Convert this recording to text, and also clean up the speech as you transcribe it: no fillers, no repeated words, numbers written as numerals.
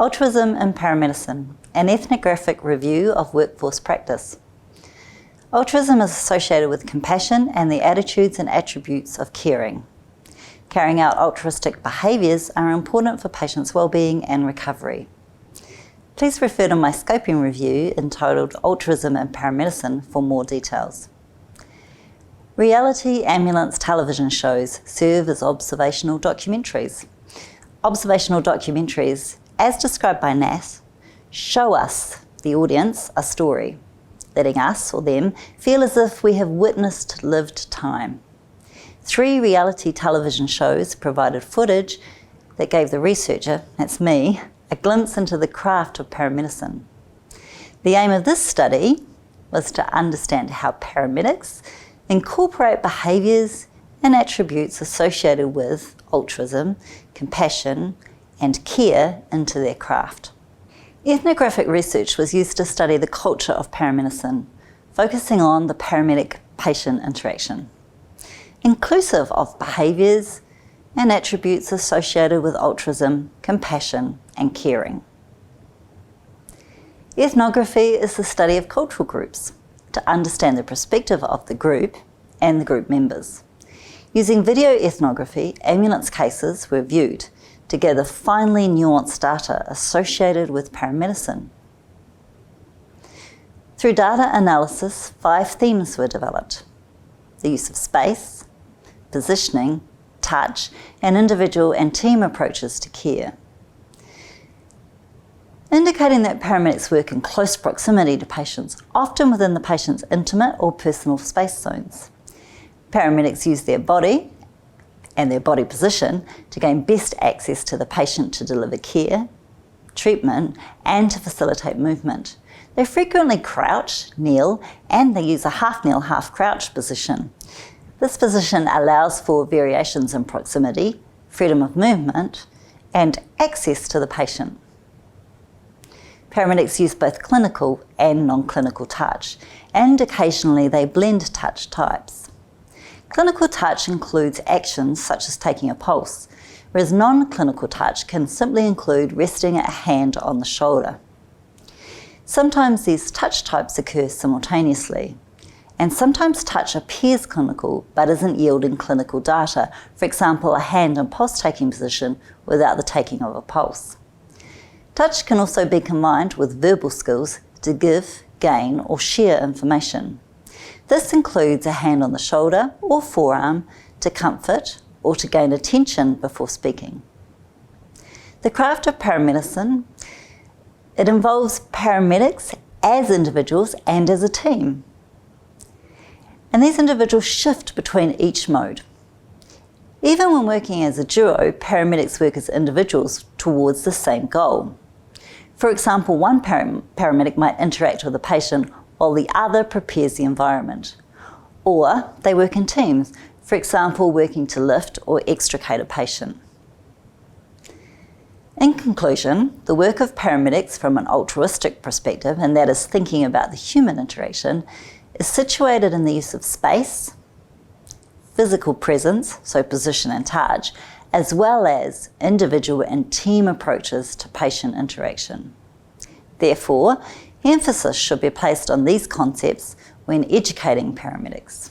Altruism in Paramedicine, an ethnographic review of workforce practice. Altruism is associated with compassion and the attitudes and attributes of caring. Carrying out altruistic behaviours are important for patients' wellbeing and recovery. Please refer to my scoping review entitled Altruism in Paramedicine for more details. Reality ambulance television shows serve as observational documentaries. Observational documentaries, as described by Nat, show us, the audience, a story, letting us, or them, feel as if we have witnessed lived time. 3 reality television shows provided footage that gave the researcher, that's me, a glimpse into the craft of paramedicine. The aim of this study was to understand how paramedics incorporate behaviours and attributes associated with altruism, compassion, and care into their craft. Ethnographic research was used to study the culture of paramedicine, focusing on the paramedic-patient interaction, inclusive of behaviours and attributes associated with altruism, compassion, and caring. Ethnography is the study of cultural groups to understand the perspective of the group and the group members. Using video ethnography, ambulance cases were viewed to gather finely nuanced data associated with paramedicine. Through data analysis, 5 themes were developed: the use of space, positioning, touch, and individual and team approaches to care, indicating that paramedics work in close proximity to patients, often within the patient's intimate or personal space zones. Paramedics use their body and their body position to gain best access to the patient to deliver care, treatment, and to facilitate movement. They frequently crouch, kneel, and they use a half-kneel, half-crouch position. This position allows for variations in proximity, freedom of movement, and access to the patient. Paramedics use both clinical and non-clinical touch, and occasionally they blend touch types. Clinical touch includes actions such as taking a pulse, whereas non-clinical touch can simply include resting a hand on the shoulder. Sometimes these touch types occur simultaneously, and sometimes touch appears clinical but isn't yielding clinical data, for example, a hand and pulse-taking position without the taking of a pulse. Touch can also be combined with verbal skills to give, gain, or share information. This includes a hand on the shoulder or forearm to comfort or to gain attention before speaking. The craft of paramedicine, it involves paramedics as individuals and as a team. And these individuals shift between each mode. Even when working as a duo, paramedics work as individuals towards the same goal. For example, one paramedic might interact with a patient while the other prepares the environment. Or they work in teams, for example, working to lift or extricate a patient. In conclusion, the work of paramedics from an altruistic perspective, and that is thinking about the human interaction, is situated in the use of space, physical presence, so position and touch, as well as individual and team approaches to patient interaction. Therefore, emphasis should be placed on these concepts when educating paramedics.